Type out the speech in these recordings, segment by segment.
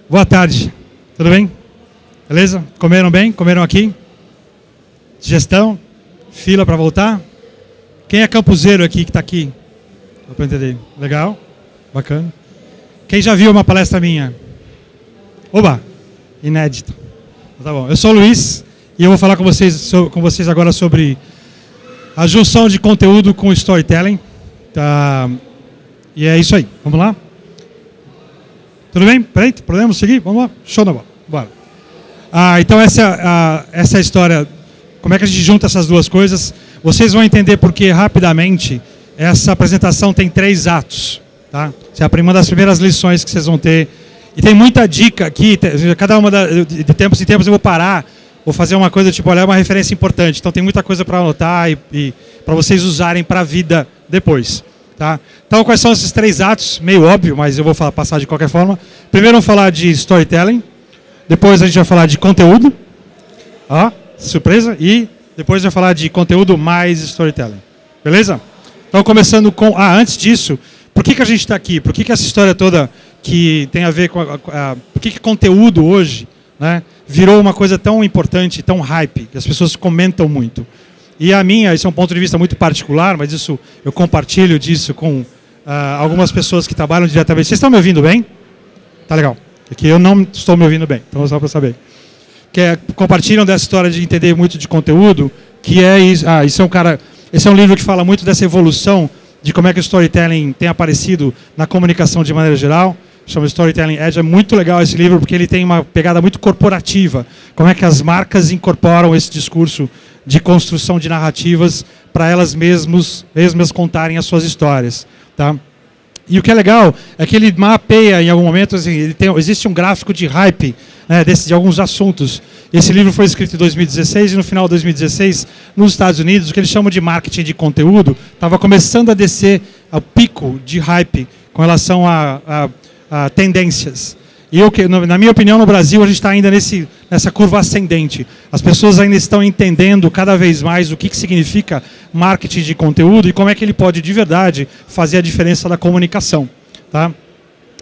Boa tarde, tudo bem? Beleza? Comeram bem? Comeram aqui? Digestão? Fila para voltar? Quem é campuseiro aqui que está aqui? Dá para entender. Legal? Bacana. Quem já viu uma palestra minha? Oba! Inédito. Tá bom. Eu sou o Luiz e eu vou falar com vocês agora sobre a junção de conteúdo com storytelling. Tá? E é isso aí. Vamos lá? Tudo bem? Peraí, podemos seguir? Vamos lá? Show na bola. Bora. Então essa é a história. Como é que a gente junta essas duas coisas? Vocês vão entender porque rapidamente essa apresentação tem 3 atos. Tá? Essa é uma das primeiras lições que vocês vão ter. E tem muita dica aqui. Cada uma de tempos em tempos eu vou parar. Vou fazer uma coisa tipo, olha, é uma referência importante. Então tem muita coisa para anotar e para vocês usarem para a vida depois. Tá? Então, quais são esses 3 atos? Meio óbvio, mas eu vou passar de qualquer forma. Primeiro vamos falar de storytelling. Depois a gente vai falar de conteúdo. Surpresa. E depois vai falar de conteúdo mais storytelling. Beleza? Então, começando com... antes disso, por que a gente está aqui? Por que essa história toda que tem a ver com... por que conteúdo hoje, né, virou uma coisa tão importante, tão hype, que as pessoas comentam muito? E esse é um ponto de vista muito particular, mas isso eu compartilho disso com algumas pessoas que trabalham diretamente. Vocês estão me ouvindo bem? Tá legal. Aqui eu não estou me ouvindo bem, então só para saber. Compartilham dessa história de entender muito de conteúdo, que é isso. Esse é um livro que fala muito dessa evolução de como é que o storytelling tem aparecido na comunicação de maneira geral. Chama Storytelling Edge. É muito legal esse livro porque ele tem uma pegada muito corporativa. Como é que as marcas incorporam esse discurso de construção de narrativas para elas mesmas contarem as suas histórias. Tá? E o que é legal é que ele mapeia em algum momento, assim, existe um gráfico de hype, né, de alguns assuntos. Esse livro foi escrito em 2016 e no final de 2016, nos Estados Unidos, o que eles chamam de marketing de conteúdo, estava começando a descer ao pico de hype com relação a tendências. E na minha opinião, no Brasil, a gente está ainda nessa curva ascendente. As pessoas ainda estão entendendo cada vez mais o que significa marketing de conteúdo e como é que ele pode, de verdade, fazer a diferença da comunicação. Tá?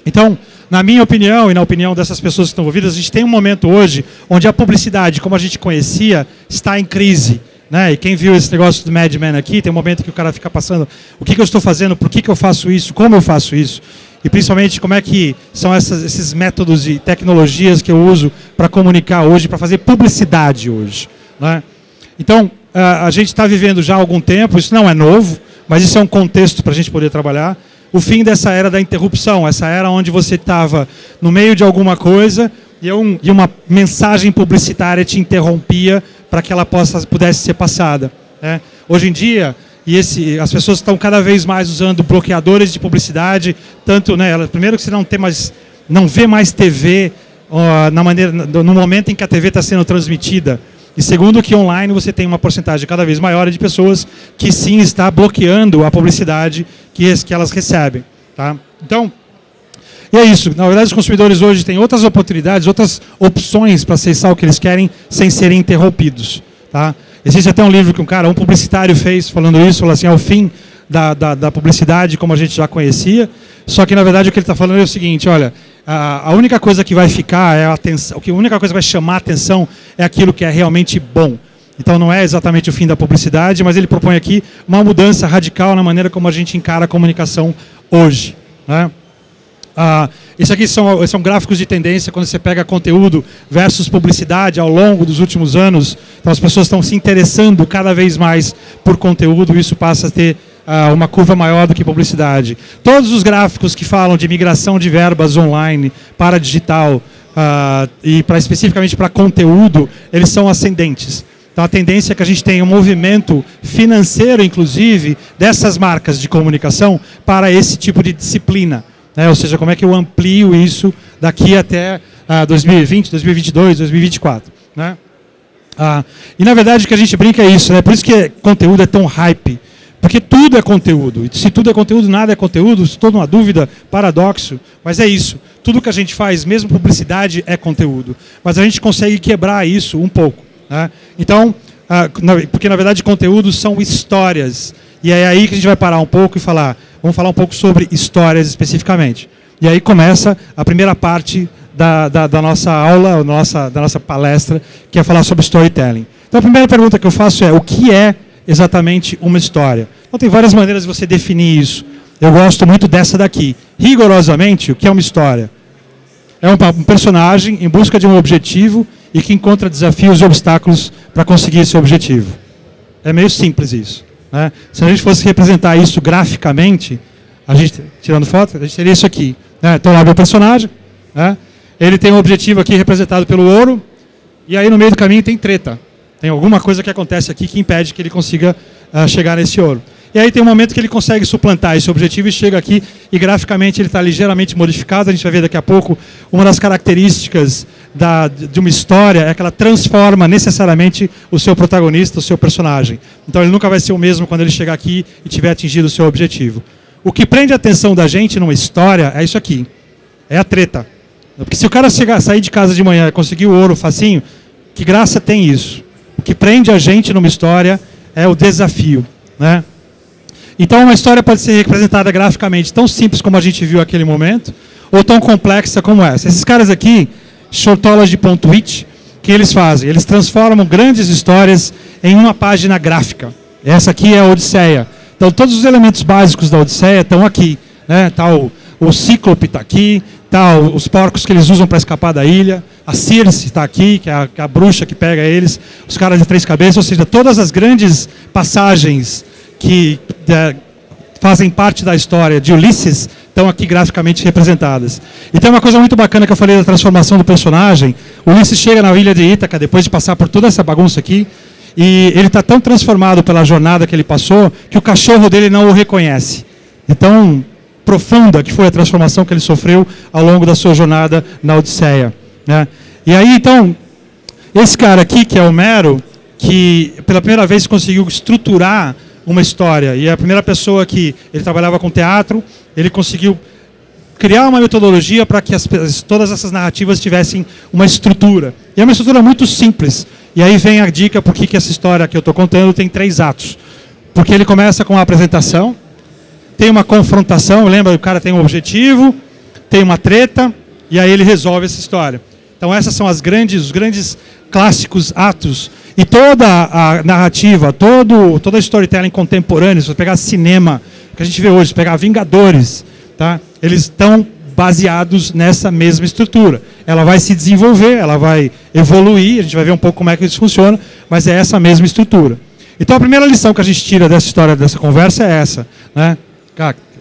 Então, na minha opinião e na opinião dessas pessoas que estão envolvidas, a gente tem um momento hoje onde a publicidade, como a gente conhecia, está em crise. Né? E quem viu esse negócio do Mad Men aqui, tem um momento que o cara fica passando o que eu estou fazendo, por que eu faço isso, como eu faço isso. E principalmente como é que são esses métodos e tecnologias que eu uso para comunicar hoje, para fazer publicidade hoje. Né? Então, a gente está vivendo já há algum tempo, isso não é novo, mas isso é um contexto para a gente poder trabalhar. O fim dessa era da interrupção, essa era onde você estava no meio de alguma coisa e uma mensagem publicitária te interrompia para que ela pudesse ser passada. Né? Hoje em dia... as pessoas estão cada vez mais usando bloqueadores de publicidade, tanto, né, primeiro que você não vê mais TV no momento em que a TV está sendo transmitida. E segundo que online você tem uma porcentagem cada vez maior de pessoas que sim está bloqueando a publicidade que elas recebem. Tá? Então, e é isso. Na verdade, os consumidores hoje têm outras oportunidades, outras opções para acessar o que eles querem sem serem interrompidos. Tá? Existe até um livro que um publicitário fez falando isso, falou assim, é o fim da publicidade como a gente já conhecia, só que na verdade o que ele está falando é o seguinte, olha, a única coisa que vai ficar é a atenção, a única coisa que vai chamar a atenção é aquilo que é realmente bom. Então não é exatamente o fim da publicidade, mas ele propõe aqui uma mudança radical na maneira como a gente encara a comunicação hoje. Né? Esse são gráficos de tendência quando você pega conteúdo versus publicidade ao longo dos últimos anos. Então as pessoas estão se interessando cada vez mais por conteúdo e isso passa a ter uma curva maior do que publicidade. Todos os gráficos que falam de migração de verbas online para digital e especificamente para conteúdo, eles são ascendentes. Então a tendência é que a gente tenha um movimento financeiro, inclusive, dessas marcas de comunicação para esse tipo de disciplina. Ou seja, como é que eu amplio isso daqui até 2020, 2022, 2024. Né? E na verdade o que a gente brinca é isso, né? Por isso que conteúdo é tão hype. Porque tudo é conteúdo. E se tudo é conteúdo, nada é conteúdo. Estou numa dúvida, paradoxo. Mas é isso. Tudo que a gente faz, mesmo publicidade, é conteúdo. Mas a gente consegue quebrar isso um pouco. Né? Então, porque na verdade conteúdos são histórias. E é aí que a gente vai parar um pouco e vamos falar um pouco sobre histórias especificamente. E aí começa a primeira parte da nossa aula, da nossa palestra, que é falar sobre storytelling. Então a primeira pergunta que eu faço é: o que é exatamente uma história? Então tem várias maneiras de você definir isso. Eu gosto muito dessa daqui. Rigorosamente, o que é uma história? É um personagem em busca de um objetivo e que encontra desafios e obstáculos para conseguir esse objetivo. É meio simples isso, né? Se a gente fosse representar isso graficamente, a gente, tirando foto, a gente teria isso aqui, né? Então lá o meu personagem, né? Ele tem um objetivo aqui representado pelo ouro, e aí no meio do caminho tem treta. Tem alguma coisa que acontece aqui que impede que ele consiga chegar nesse ouro. E aí tem um momento que ele consegue suplantar esse objetivo e chega aqui, e graficamente ele está ligeiramente modificado. A gente vai ver daqui a pouco. Uma das características de uma história é que ela transforma necessariamente o seu protagonista, o seu personagem. Então ele nunca vai ser o mesmo quando ele chegar aqui e tiver atingido o seu objetivo. O que prende a atenção da gente numa história é isso aqui, é a treta. Porque se o cara sair de casa de manhã e conseguir o ouro facinho, que graça tem isso? O que prende a gente numa história é o desafio, né? Então uma história pode ser representada graficamente tão simples como a gente viu naquele momento, ou tão complexa como essa. Esses caras aqui, Shortology.it, que eles fazem? Eles transformam grandes histórias em uma página gráfica. Essa aqui é a Odisseia. Então todos os elementos básicos da Odisseia estão aqui, né? Tá o Cíclope está aqui, tá os porcos que eles usam para escapar da ilha, a Circe está aqui, que é a bruxa que pega eles, os caras de 3 cabeças, ou seja, todas as grandes passagens que fazem parte da história de Ulisses estão aqui graficamente representadas. E tem uma coisa muito bacana que eu falei da transformação do personagem. Ulisses chega na ilha de Ítaca, depois de passar por toda essa bagunça aqui, e ele está tão transformado pela jornada que ele passou, que o cachorro dele não o reconhece. Então, profunda que foi a transformação que ele sofreu ao longo da sua jornada na Odisseia, né? E aí, então, esse cara aqui, que é Homero, que pela primeira vez conseguiu estruturar uma história, e é a primeira pessoa que ele trabalhava com teatro, ele conseguiu criar uma metodologia para que todas essas narrativas tivessem uma estrutura. E é uma estrutura muito simples. E aí vem a dica por que essa história que eu estou contando tem 3 atos. Porque ele começa com a apresentação, tem uma confrontação, lembra? O cara tem um objetivo, tem uma treta, e aí ele resolve essa história. Então essas são os grandes clássicos atos. E toda a narrativa, toda a storytelling contemporânea, se você pegar cinema, que a gente vê hoje, se pegar Vingadores, tá? Eles estão baseados nessa mesma estrutura. Ela vai se desenvolver, ela vai evoluir, a gente vai ver um pouco como é que isso funciona, mas é essa mesma estrutura. Então a primeira lição que a gente tira dessa história, dessa conversa é essa, né?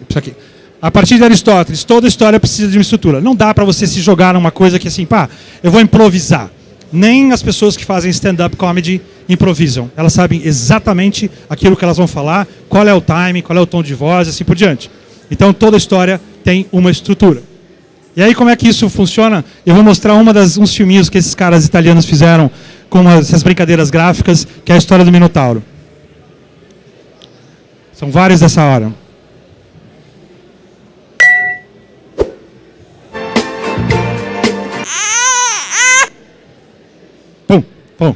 Isso aqui. A partir de Aristóteles, toda história precisa de uma estrutura. Não dá para você se jogar numa coisa que assim, pá, eu vou improvisar. Nem as pessoas que fazem stand-up comedy improvisam. Elas sabem exatamente aquilo que elas vão falar, qual é o timing, qual é o tom de voz, assim por diante. Então toda história tem uma estrutura. E aí como é que isso funciona? Eu vou mostrar uns filminhos que esses caras italianos fizeram com essas brincadeiras gráficas, que é a história do Minotauro. São vários dessa hora. Bom,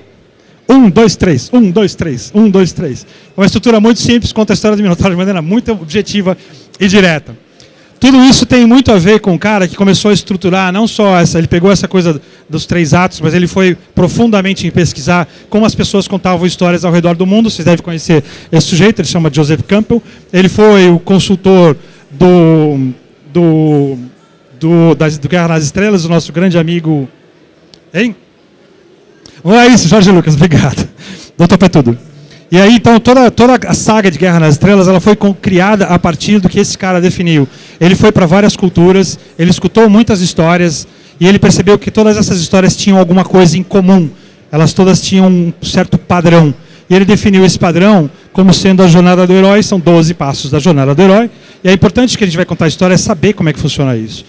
1, 2, 3, 1, 2, 3, 1, 2, 3. Uma estrutura muito simples, conta a história do Minotauro de maneira muito objetiva e direta. Tudo isso tem muito a ver com um cara que começou a estruturar, não só ele pegou essa coisa dos 3 atos, mas ele foi profundamente em pesquisar como as pessoas contavam histórias ao redor do mundo. Vocês devem conhecer esse sujeito, ele se chama Joseph Campbell. Ele foi o consultor do Guerra nas Estrelas, o nosso grande amigo... Hein? Não é isso, Jorge Lucas, obrigado. Doutor Petudo. E aí, então, toda a saga de Guerra nas Estrelas, ela foi criada a partir do que esse cara definiu. Ele foi para várias culturas, ele escutou muitas histórias, e ele percebeu que todas essas histórias tinham alguma coisa em comum. Elas todas tinham um certo padrão. E ele definiu esse padrão como sendo a jornada do herói, são 12 passos da jornada do herói. E é importante que a gente vai contar a história, é saber como é que funciona isso.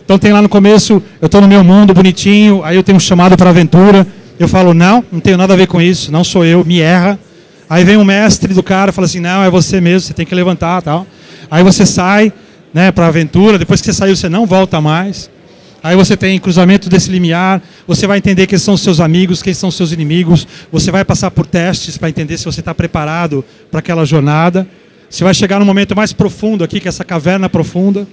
Então tem lá no começo, eu estou no meu mundo, bonitinho, aí eu tenho um chamado para aventura. Eu falo, não tenho nada a ver com isso, não sou eu, me erra. Aí vem um mestre do cara e fala assim, não, é você mesmo, você tem que levantar, tal. Aí você sai, né, para a aventura, depois que você saiu, você não volta mais. Aí você tem cruzamento desse limiar, você vai entender quem são os seus amigos, quem são os seus inimigos, você vai passar por testes para entender se você está preparado para aquela jornada. Você vai chegar no momento mais profundo aqui, que é essa caverna profunda.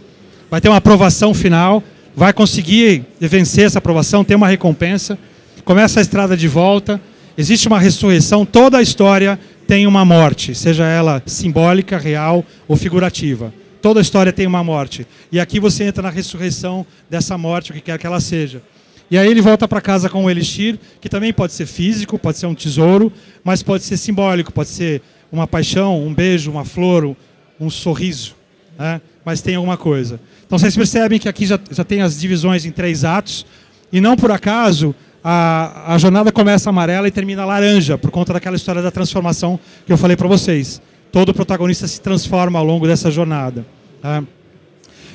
Vai ter uma aprovação final. vai conseguir vencer essa provação, tem uma recompensa, começa a estrada de volta, existe uma ressurreição, toda a história tem uma morte, seja ela simbólica, real ou figurativa. Toda a história tem uma morte. E aqui você entra na ressurreição dessa morte, o que quer que ela seja. E aí ele volta para casa com um elixir, que também pode ser físico, pode ser um tesouro, mas pode ser simbólico, pode ser uma paixão, um beijo, uma flor, um sorriso, né? Mas tem alguma coisa. Então vocês percebem que aqui já tem as divisões em 3 atos, e não por acaso a jornada começa amarela e termina laranja, por conta daquela história da transformação que eu falei para vocês. Todo protagonista se transforma ao longo dessa jornada. Tá?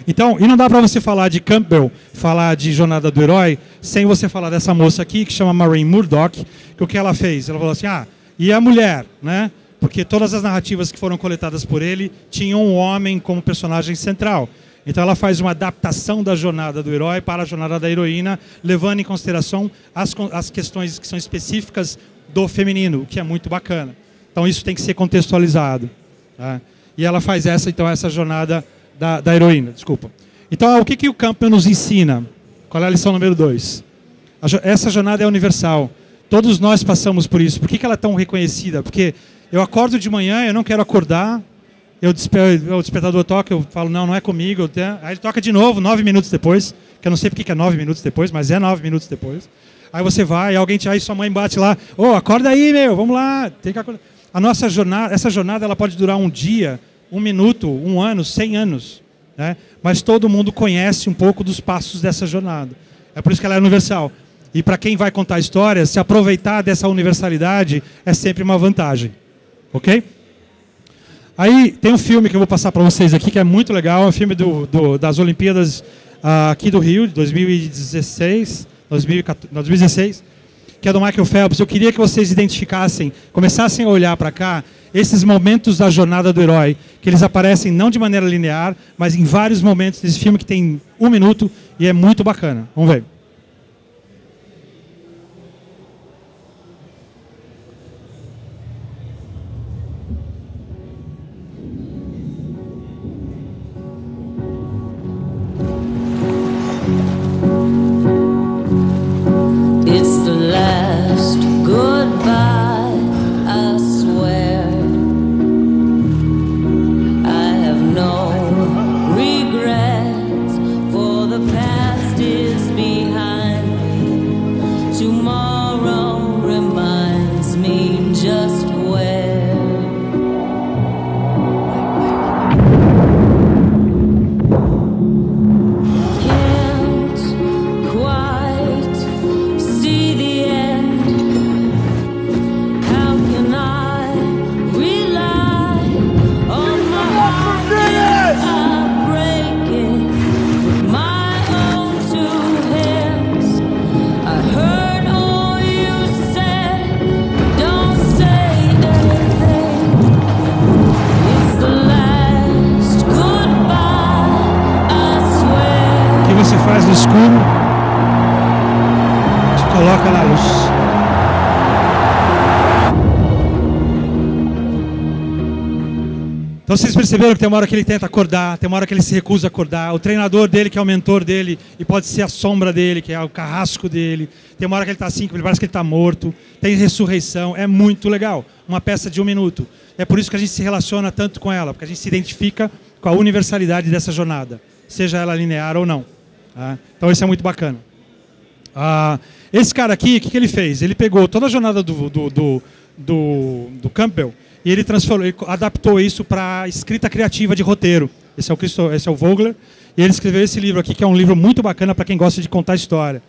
Então, e não dá para você falar de Campbell, falar de Jornada do Herói, sem você falar dessa moça aqui, que chama Maureen Murdock, que o que ela fez? Ela falou assim, e a mulher, né? Porque todas as narrativas que foram coletadas por ele tinham um homem como personagem central. Então ela faz uma adaptação da jornada do herói para a jornada da heroína, levando em consideração as questões que são específicas do feminino, o que é muito bacana. Então isso tem que ser contextualizado. Tá? E ela faz essa jornada da heroína, desculpa. Então o que o Campbell nos ensina? Qual é a lição número 2? Essa jornada é universal. Todos nós passamos por isso. Por que ela é tão reconhecida? Porque eu acordo de manhã, eu não quero acordar, o despertador toca, eu falo, não é comigo. Aí ele toca de novo, 9 minutos depois, que eu não sei porque que é 9 minutos depois, mas é 9 minutos depois. Aí você vai, aí sua mãe bate lá, acorda aí, vamos lá. Tem que acordar. Essa jornada ela pode durar um dia, 1 minuto, 1 ano, 100 anos. Né? Mas todo mundo conhece um pouco dos passos dessa jornada. É por isso que ela é universal. E para quem vai contar histórias, se aproveitar dessa universalidade é sempre uma vantagem. Ok? Aí tem um filme que eu vou passar para vocês aqui, que é muito legal, é um filme das Olimpíadas aqui do Rio, de 2016, que é do Michael Phelps. Eu queria que vocês identificassem, começassem a olhar para cá, esses momentos da jornada do herói, que eles aparecem não de maneira linear, mas em vários momentos desse filme que tem 1 minuto e é muito bacana. Vamos ver. It's the last goodbye, I swear. I have no regrets, for the past is behind me. Tomorrow reminds me just where. Faz no escuro, te coloca na luz. Então vocês perceberam que tem uma hora que ele tenta acordar, tem uma hora que ele se recusa a acordar. O treinador dele, que é o mentor dele, e pode ser a sombra dele, que é o carrasco dele. Tem uma hora que ele está assim, que parece que ele está morto. Tem ressurreição, é muito legal. Uma peça de 1 minuto. É por isso que a gente se relaciona tanto com ela, porque a gente se identifica com a universalidade dessa jornada, seja ela linear ou não. Então isso é muito bacana. Esse cara aqui, o que ele fez? Ele pegou toda a jornada do Campbell e ele adaptou isso para escrita criativa de roteiro. Esse é o Vogler. E ele escreveu esse livro aqui, que é um livro muito bacana para quem gosta de contar história.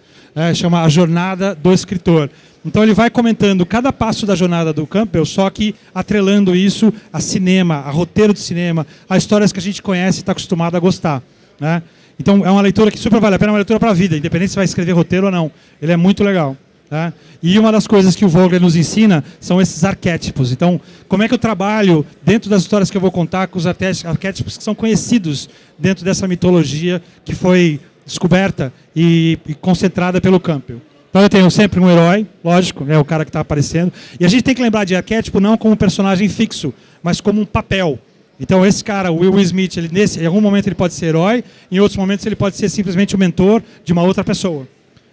Chama A Jornada do Escritor. Então ele vai comentando cada passo da jornada do Campbell, só que atrelando isso a cinema, a roteiro de cinema, a histórias que a gente conhece e está acostumado a gostar. Né? Então é uma leitura que super vale a pena, é uma leitura para a vida, independente se vai escrever roteiro ou não. Ele é muito legal. Tá? E uma das coisas que o Vogler nos ensina são esses arquétipos. Então, como é que eu trabalho dentro das histórias que eu vou contar com os arquétipos que são conhecidos dentro dessa mitologia que foi descoberta e concentrada pelo Campbell. Então eu tenho sempre um herói, lógico, é o cara que está aparecendo. E a gente tem que lembrar de arquétipo não como um personagem fixo, mas como um papel. Então esse cara, o Will Smith, ele, em algum momento ele pode ser herói, em outros momentos ele pode ser simplesmente o mentor de uma outra pessoa.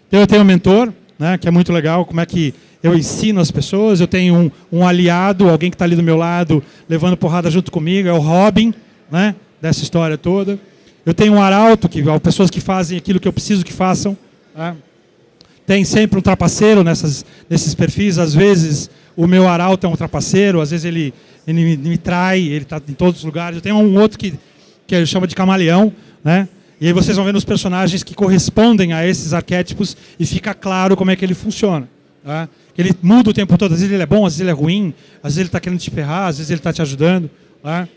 Então eu tenho um mentor, né, que é muito legal, como é que eu ensino as pessoas. Eu tenho um aliado, alguém que está ali do meu lado, levando porrada junto comigo, é o Robin, né, dessa história toda. Eu tenho um arauto, que pessoas que fazem aquilo que eu preciso que façam. Né? Tem sempre um trapaceiro nesses perfis. Às vezes o meu arauto é um trapaceiro, às vezes ele me trai, ele está em todos os lugares. Eu tenho um outro que eu chamo de camaleão, né? E aí vocês vão ver nos personagens que correspondem a esses arquétipos e fica claro como é que ele funciona. Tá? Ele muda o tempo todo, às vezes ele é bom, às vezes ele é ruim, às vezes ele está querendo te ferrar, às vezes ele está te ajudando. Tá?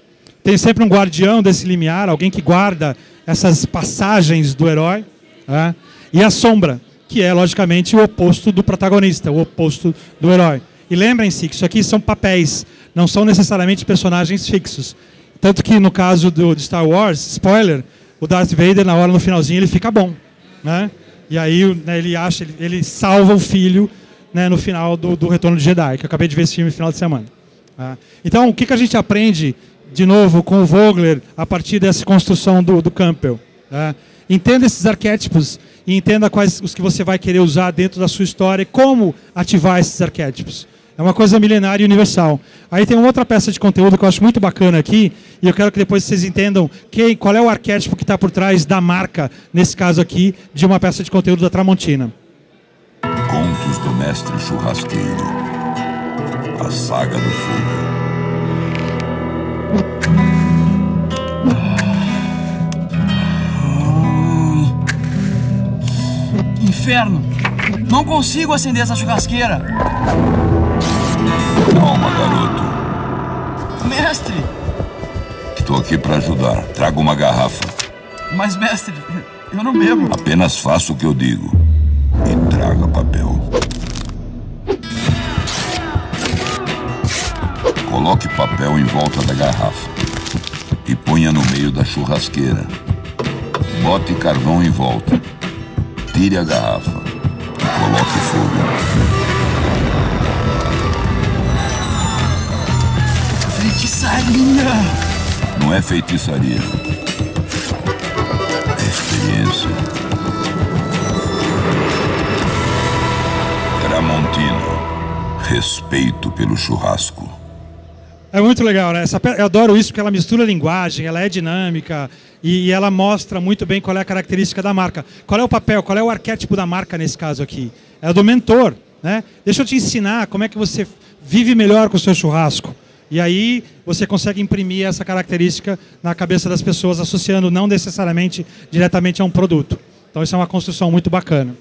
Tem sempre um guardião desse limiar, alguém que guarda essas passagens do herói. Tá? E a sombra, que é, logicamente, o oposto do protagonista, o oposto do herói. E lembrem-se que isso aqui são papéis, não são necessariamente personagens fixos. Tanto que, no caso de Star Wars, spoiler, o Darth Vader, na hora, no finalzinho, ele fica bom. Né? E aí, né, ele salva o filho, né, no final do Retorno de Jedi, que eu acabei de ver esse filme no final de semana. Tá? Então, o que a gente aprende, de novo, com o Vogler, a partir dessa construção do Campbell? Tá? Entenda esses arquétipos e entenda quais os que você vai querer usar dentro da sua história e como ativar esses arquétipos. É uma coisa milenária e universal. Aí tem uma outra peça de conteúdo que eu acho muito bacana aqui, e eu quero que depois vocês entendam qual é o arquétipo que está por trás da marca, nesse caso aqui, de uma peça de conteúdo da Tramontina. Contos do Mestre Churrasqueiro. A Saga do Fogo. Inferno! Não consigo acender essa churrasqueira! Calma, garoto. Mestre! Estou aqui para ajudar. Traga uma garrafa. Mas, mestre, eu não bebo. Apenas faça o que eu digo. E traga papel. Coloque papel em volta da garrafa. E ponha no meio da churrasqueira. Bote carvão em volta. Tire a garrafa. E coloque fogo. Feitiçaria! Não é feitiçaria. É experiência. Tramontina. Respeito pelo churrasco. É muito legal, né? Eu adoro isso porque ela mistura a linguagem, ela é dinâmica e ela mostra muito bem qual é a característica da marca. Qual é o papel, qual é o arquétipo da marca nesse caso aqui? É o do mentor, né? Deixa eu te ensinar como é que você vive melhor com o seu churrasco. E aí você consegue imprimir essa característica na cabeça das pessoas, associando não necessariamente diretamente a um produto. Então isso é uma construção muito bacana.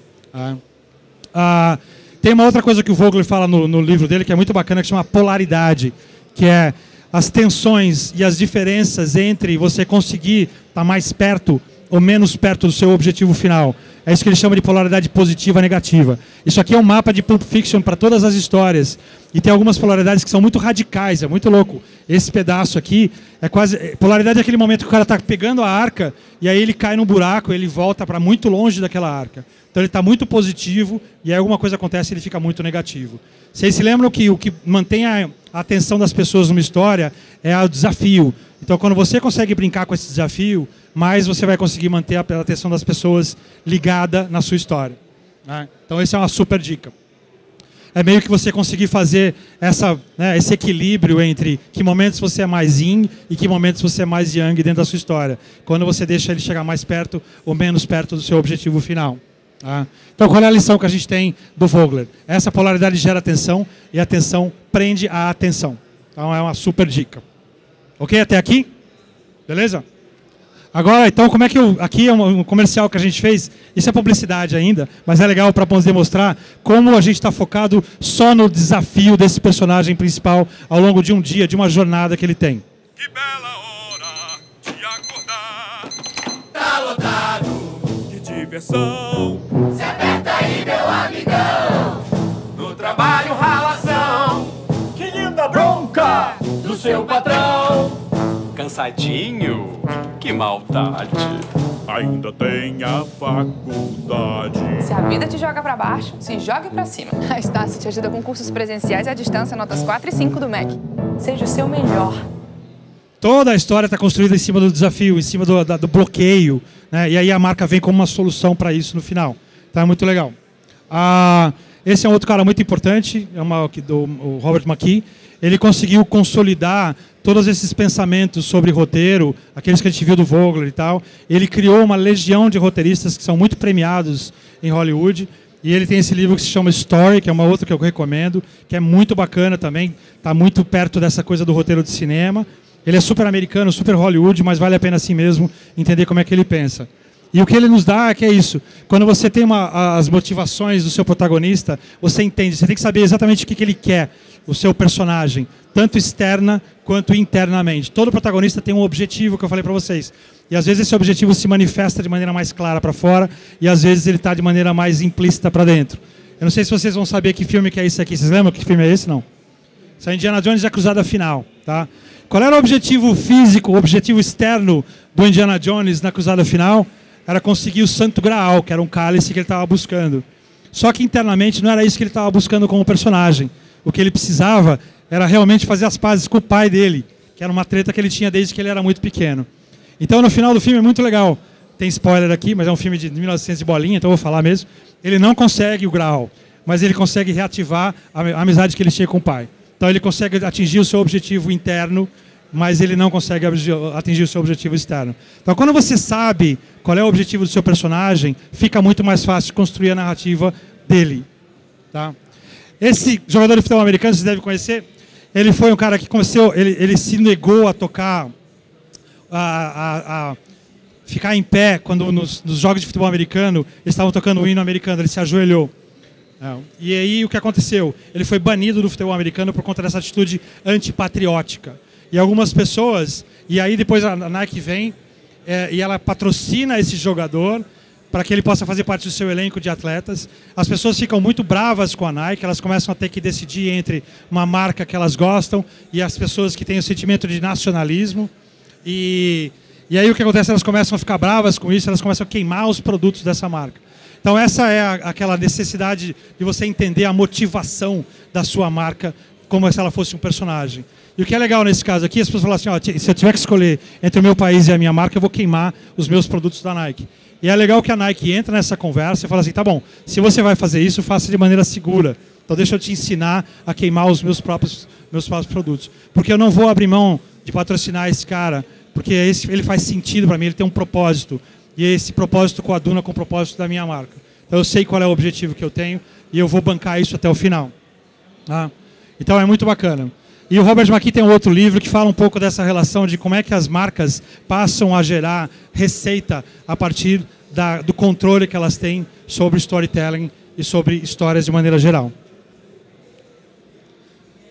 Tem uma outra coisa que o Vogler fala no livro dele que é muito bacana, que chama polaridade, que é as tensões e as diferenças entre você conseguir estar mais perto ou menos perto do seu objetivo final. É isso que ele chama de polaridade positiva e negativa. Isso aqui é um mapa de Pulp Fiction para todas as histórias. E tem algumas polaridades que são muito radicais, é muito louco. Esse pedaço aqui é quase... Polaridade é aquele momento que o cara está pegando a arca e aí ele cai num buraco, ele volta para muito longe daquela arca. Então ele está muito positivo e aí alguma coisa acontece e ele fica muito negativo. Vocês se lembram que o que mantém a atenção das pessoas numa história é o desafio. Então quando você consegue brincar com esse desafio, mais você vai conseguir manter a atenção das pessoas ligada na sua história. Né? Então essa é uma super dica. É meio que você conseguir fazer esse equilíbrio entre que momentos você é mais yin e que momentos você é mais yang dentro da sua história. Quando você deixa ele chegar mais perto ou menos perto do seu objetivo final. Tá? Então qual é a lição que a gente tem do Vogler? Essa polaridade gera atenção e a atenção prende a atenção. Então é uma super dica. Ok? Até aqui? Beleza? Agora, então, como é que aqui é um comercial que a gente fez, isso é publicidade ainda, mas é legal para poder mostrar como a gente está focado só no desafio desse personagem principal ao longo de um dia, de uma jornada que ele tem. Que bela hora de acordar. Tá lotado Que diversão. Se aperta aí, meu amigão. No trabalho, ralação. Que linda bronca do seu patrão. Cansadinho? Que maldade. Ainda tem a faculdade. Se a vida te joga pra baixo, se jogue pra cima. A Estácio te ajuda com cursos presenciais à distância, notas 4 e 5 do MEC. Seja o seu melhor. Toda a história está construída em cima do desafio, em cima do bloqueio, né? E aí a marca vem como uma solução para isso no final. Então é muito legal. Esse é um outro cara muito importante, o Robert McKee. Ele conseguiu consolidar todos esses pensamentos sobre roteiro, aqueles que a gente viu do Vogler e tal. Ele criou uma legião de roteiristas que são muito premiados em Hollywood. E ele tem esse livro que se chama Story, que é uma outra que eu recomendo, que é muito bacana também. Está muito perto dessa coisa do roteiro de cinema. Ele é super americano, super Hollywood, mas vale a pena assim mesmo entender como é que ele pensa. E o que ele nos dá é que é isso. Quando você tem as motivações do seu protagonista, você entende, você tem que saber exatamente o que ele quer, o seu personagem, tanto externa quanto internamente. Todo protagonista tem um objetivo que eu falei para vocês. E às vezes esse objetivo se manifesta de maneira mais clara para fora e às vezes ele está de maneira mais implícita para dentro. Eu não sei se vocês vão saber que filme que é esse aqui. Vocês lembram que filme é esse? Não. Isso é Indiana Jones e a Cruzada Final. Tá? Qual era o objetivo físico, o objetivo externo do Indiana Jones na Cruzada Final? Era conseguir o Santo Graal, que era um cálice que ele estava buscando. Só que internamente não era isso que ele estava buscando como personagem. O que ele precisava era realmente fazer as pazes com o pai dele, que era uma treta que ele tinha desde que ele era muito pequeno. Então no final do filme é muito legal. Tem spoiler aqui, mas é um filme de 1900 de bolinha, então eu vou falar mesmo. Ele não consegue o Graal, mas ele consegue reativar a amizade que ele tinha com o pai. Então ele consegue atingir o seu objetivo interno, mas ele não consegue atingir o seu objetivo externo. Então quando você sabe qual é o objetivo do seu personagem, fica muito mais fácil construir a narrativa dele. Tá? Esse jogador de futebol americano, vocês devem conhecer, ele foi um cara que começou, ele se negou a tocar, a ficar em pé quando nos jogos de futebol americano eles estavam tocando o hino americano, ele se ajoelhou. E aí o que aconteceu? Ele foi banido do futebol americano por conta dessa atitude antipatriótica. E algumas pessoas, e aí depois a Nike vem e ela patrocina esse jogador para que ele possa fazer parte do seu elenco de atletas. As pessoas ficam muito bravas com a Nike, elas começam a ter que decidir entre uma marca que elas gostam e as pessoas que têm o sentimento de nacionalismo. E aí o que acontece? Elas começam a ficar bravas com isso, elas começam a queimar os produtos dessa marca. Então essa é aquela necessidade de você entender a motivação da sua marca como se ela fosse um personagem. E o que é legal nesse caso aqui, as pessoas falam assim, ó, se eu tiver que escolher entre o meu país e a minha marca, eu vou queimar os meus produtos da Nike. E é legal que a Nike entra nessa conversa e fala assim, tá bom, se você vai fazer isso, faça de maneira segura. Então deixa eu te ensinar a queimar os meus próprios produtos. Porque eu não vou abrir mão de patrocinar esse cara, porque ele faz sentido para mim, ele tem um propósito. E esse propósito coaduna com o propósito da minha marca. Então eu sei qual é o objetivo que eu tenho e eu vou bancar isso até o final. Tá? Então é muito bacana. E o Robert McKee tem um outro livro que fala um pouco dessa relação de como é que as marcas passam a gerar receita a partir do controle que elas têm sobre storytelling e sobre histórias de maneira geral.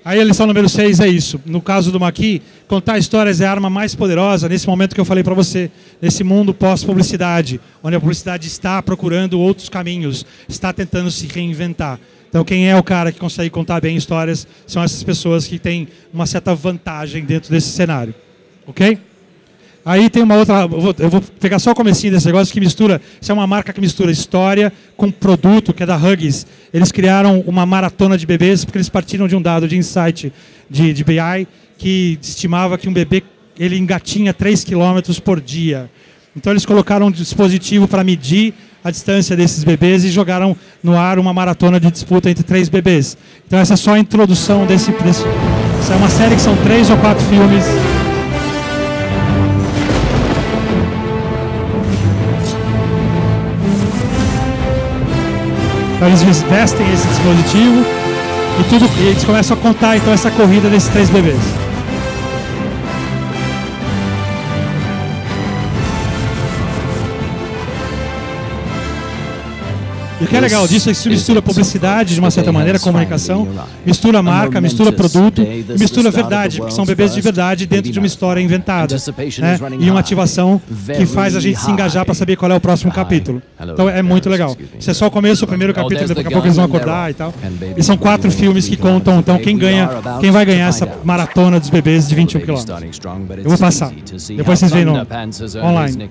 Aí a lição número 6 é isso. No caso do McKee, contar histórias é a arma mais poderosa nesse momento que eu falei para você, nesse mundo pós-publicidade, onde a publicidade está procurando outros caminhos, está tentando se reinventar. Então quem é o cara que consegue contar bem histórias são essas pessoas que têm uma certa vantagem dentro desse cenário. Ok? Aí tem uma outra, eu vou pegar só o comecinho desse negócio que mistura, isso é uma marca que mistura história com produto, que é da Huggies. Eles criaram uma maratona de bebês porque eles partiram de um dado de insight de BI que estimava que um bebê ele engatinha 3 km por dia. Então eles colocaram um dispositivo para medir a distância desses bebês e jogaram no ar uma maratona de disputa entre 3 bebês. Então essa é só a introdução desse. Essa é uma série que são 3 ou 4 filmes. Então eles vestem esse dispositivo e eles começam a contar então essa corrida desses 3 bebês. E o que é legal disso é que isso mistura publicidade de uma certa maneira, comunicação, mistura marca, mistura produto, e mistura verdade, porque são bebês de verdade dentro de uma história inventada, né? E uma ativação que faz a gente se engajar para saber qual é o próximo capítulo. Então é muito legal. Isso é só o começo, o primeiro capítulo, daqui a pouco eles vão acordar e tal. E são 4 filmes que contam, então quem vai ganhar essa maratona dos bebês de 21 km. Eu vou passar. Depois vocês veem online.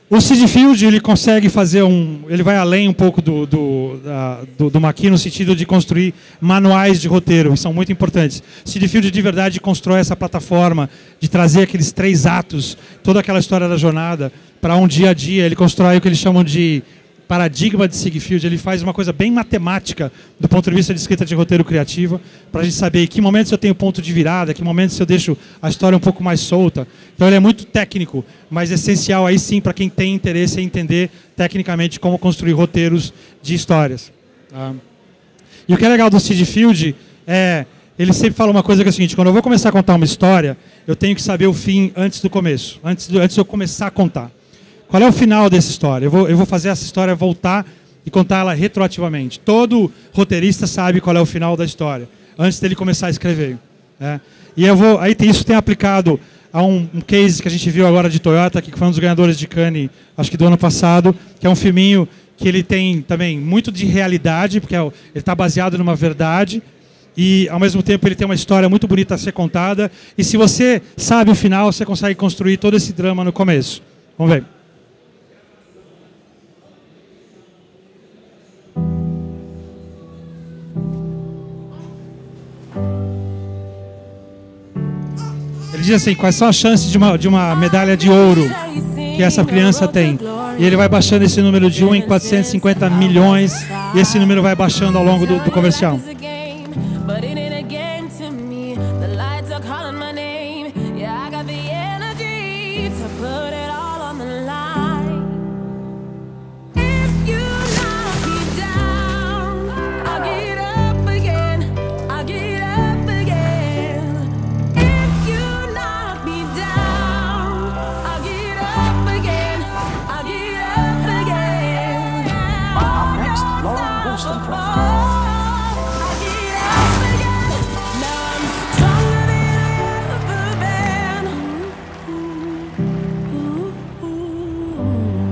O Sid Field, ele consegue fazer ele vai além um pouco do Maqui no sentido de construir manuais de roteiro, que são muito importantes. Sid Field de verdade constrói essa plataforma de trazer aqueles 3 atos, toda aquela história da jornada para um dia a dia. Ele constrói o que eles chamam de paradigma de Sigfield. Ele faz uma coisa bem matemática do ponto de vista de escrita de roteiro criativa, para a gente saber em que momentos eu tenho ponto de virada, em que momentos eu deixo a história um pouco mais solta. Então ele é muito técnico, mas essencial aí sim para quem tem interesse em entender tecnicamente como construir roteiros de histórias. E o que é legal do Sid Field é, ele sempre fala uma coisa que é a seguinte: quando eu vou começar a contar uma história, eu tenho que saber o fim antes do começo, antes de eu começar a contar. Qual é o final dessa história? Eu vou fazer essa história voltar e contar ela retroativamente. Todo roteirista sabe qual é o final da história, antes dele começar a escrever. E isso tem aplicado a um case que a gente viu agora de Toyota, que foi um dos ganhadores de Cannes, acho que do ano passado, que é um filminho que ele tem também muito de realidade, porque ele está baseado numa verdade, e ao mesmo tempo ele tem uma história muito bonita a ser contada, e se você sabe o final, você consegue construir todo esse drama no começo. Vamos ver. Ele diz assim: quais são as chances de uma medalha de ouro que essa criança tem? E ele vai baixando esse número de 1 em 450 milhões, e esse número vai baixando ao longo do comercial.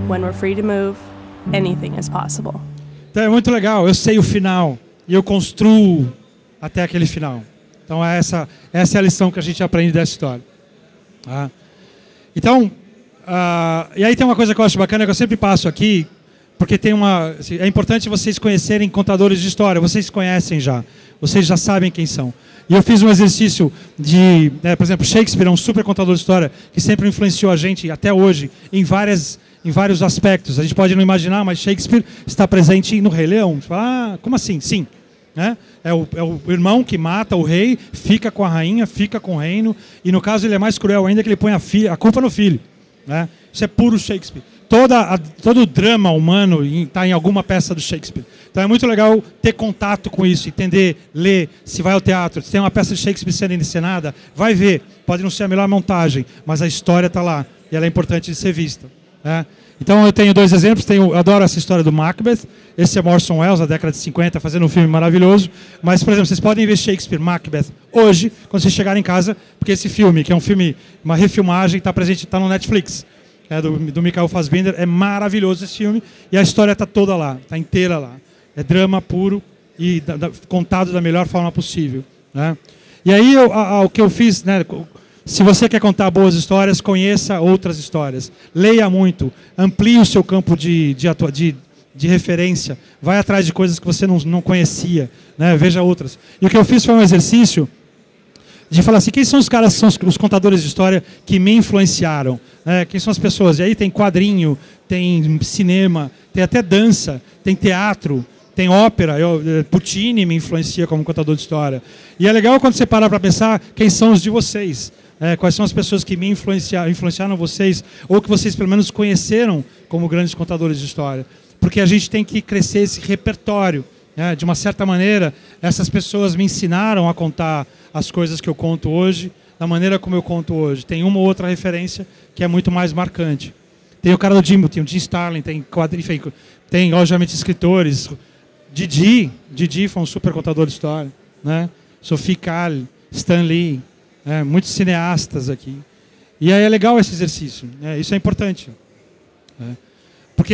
When we're free to move, anything is possible. Então é muito legal, eu sei o final e eu construo até aquele final. Então essa é a lição que a gente aprende dessa história. Então, e aí tem uma coisa que eu acho bacana, que eu sempre passo aqui, porque é importante vocês conhecerem contadores de história. Vocês conhecem já, vocês já sabem quem são. E eu fiz um exercício por exemplo, Shakespeare é um super contador de história que sempre influenciou a gente até hoje em vários aspectos. A gente pode não imaginar, mas Shakespeare está presente no Rei Leão. Você fala, como assim? Sim. É o irmão que mata o rei, fica com a rainha, fica com o reino, e no caso ele é mais cruel ainda, que ele põe a culpa no filho. Isso é puro Shakespeare. Todo o drama humano está em alguma peça do Shakespeare. Então é muito legal ter contato com isso, entender, ler, se vai ao teatro, se tem uma peça de Shakespeare sendo encenada, vai ver. Pode não ser a melhor montagem, mas a história está lá, e ela é importante de ser vista. Então eu tenho 2 exemplos, eu adoro essa história do Macbeth, esse é Orson Welles, da década de 50, fazendo um filme maravilhoso, mas, por exemplo, vocês podem ver Shakespeare, Macbeth, hoje, quando vocês chegarem em casa, porque esse filme, que é um filme, uma refilmagem, está presente, está no Netflix, do Michael Fassbender, é maravilhoso esse filme, e a história está toda lá, está inteira lá, é drama puro e contado da melhor forma possível. E aí o que eu fiz, se você quer contar boas histórias, conheça outras histórias. Leia muito, amplie o seu campo de referência, vai atrás de coisas que você não conhecia, veja outras. E o que eu fiz foi um exercício de falar assim: quem são os caras que são os contadores de história que me influenciaram? Quem são as pessoas? E aí tem quadrinho, tem cinema, tem até dança, tem teatro, tem ópera. Puccini me influencia como contador de história. E é legal quando você parar para pensar quem são os de vocês. Quais são as pessoas que me influenciaram vocês, ou que vocês pelo menos conheceram como grandes contadores de história. Porque a gente tem que crescer esse repertório. De uma certa maneira, essas pessoas me ensinaram a contar as coisas que eu conto hoje, da maneira como eu conto hoje. Tem uma ou outra referência que é muito mais marcante. Tem o cara do Jim, tem o Jim Starlin, tem obviamente escritores. Didi foi um super contador de história. Sophie Calle, Stan Lee, muitos cineastas aqui. E aí é legal esse exercício, isso é importante. Porque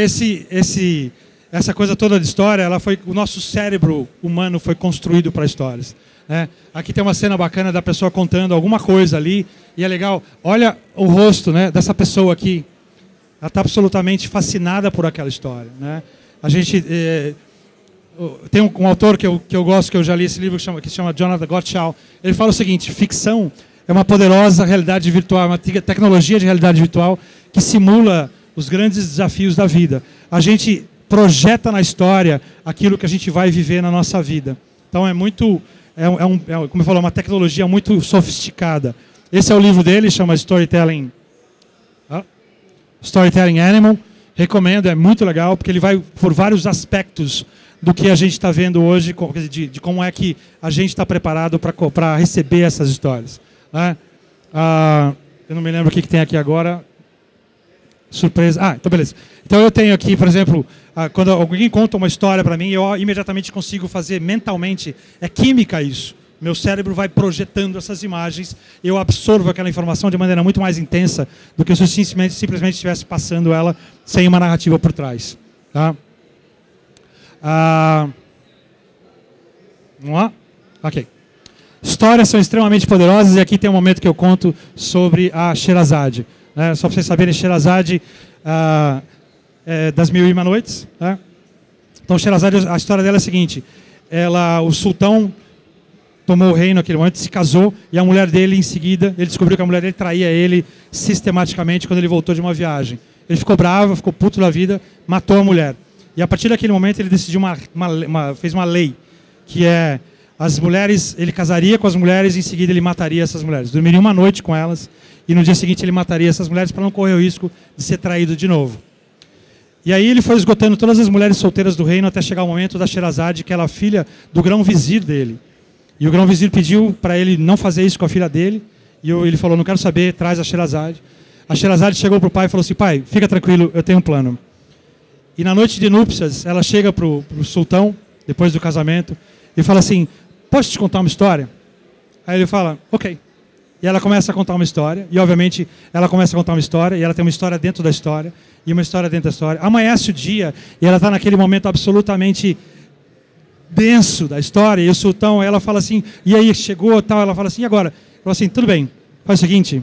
essa coisa toda de história, o nosso cérebro humano foi construído para histórias. Aqui tem uma cena bacana da pessoa contando alguma coisa ali, e é legal. Olha o rosto dessa pessoa aqui. ela está absolutamente fascinada por aquela história, né? A gente tem um autor que eu gosto, que eu já li esse livro, que se chama Jonathan Gottschall. Ele fala o seguinte: ficção é uma poderosa realidade virtual, uma tecnologia de realidade virtual que simula os grandes desafios da vida. A gente projeta na história aquilo que a gente vai viver na nossa vida. Então é muito, como eu falei, uma tecnologia muito sofisticada. Esse é o livro dele, chama Storytelling Animal. Recomendo, é muito legal, porque ele vai por vários aspectos do que a gente está vendo hoje, de como é que a gente está preparado para receber essas histórias, né? Eu não me lembro o que tem aqui agora. Surpresa. Então beleza. Então eu tenho aqui, por exemplo, quando alguém conta uma história para mim, eu imediatamente consigo fazer mentalmente, é química isso. Meu cérebro vai projetando essas imagens, eu absorvo aquela informação de maneira muito mais intensa do que se eu simplesmente estivesse passando ela sem uma narrativa por trás. Tá? Vamos lá? Ok. Histórias são extremamente poderosas e aqui tem um momento que eu conto sobre a Sherazade. Só para vocês saberem, Sherazade é das Mil e Uma Noites. Né? Então, Sherazade, a história dela é a seguinte: o sultão tomou o reino naquele momento, se casou, e a mulher dele, em seguida, ele descobriu que a mulher dele traía ele sistematicamente quando ele voltou de uma viagem. Ele ficou bravo, ficou puto da vida, matou a mulher. E a partir daquele momento ele decidiu fez uma lei, que é as mulheres, ele casaria com as mulheres e em seguida ele mataria essas mulheres. Dormiria uma noite com elas e no dia seguinte ele mataria essas mulheres para não correr o risco de ser traído de novo. E aí ele foi esgotando todas as mulheres solteiras do reino até chegar o momento da Sherazade, que era a filha do grão-vizir dele. E o grão-vizir pediu para ele não fazer isso com a filha dele. E ele falou: não quero saber, traz a Sherazade. A Sherazade chegou para o pai e falou assim: pai, fica tranquilo, eu tenho um plano. E na noite de núpcias, ela chega para o sultão, depois do casamento, e fala assim: posso te contar uma história? Aí ele fala: ok. E ela começa a contar uma história, e obviamente ela começa a contar uma história, e ela tem uma história dentro da história, e uma história dentro da história. Amanhece o dia, e ela está naquele momento absolutamente denso da história, e o sultão, ela fala assim, e aí chegou tal, ela fala assim: e agora? Ela fala assim: tudo bem, faz o seguinte,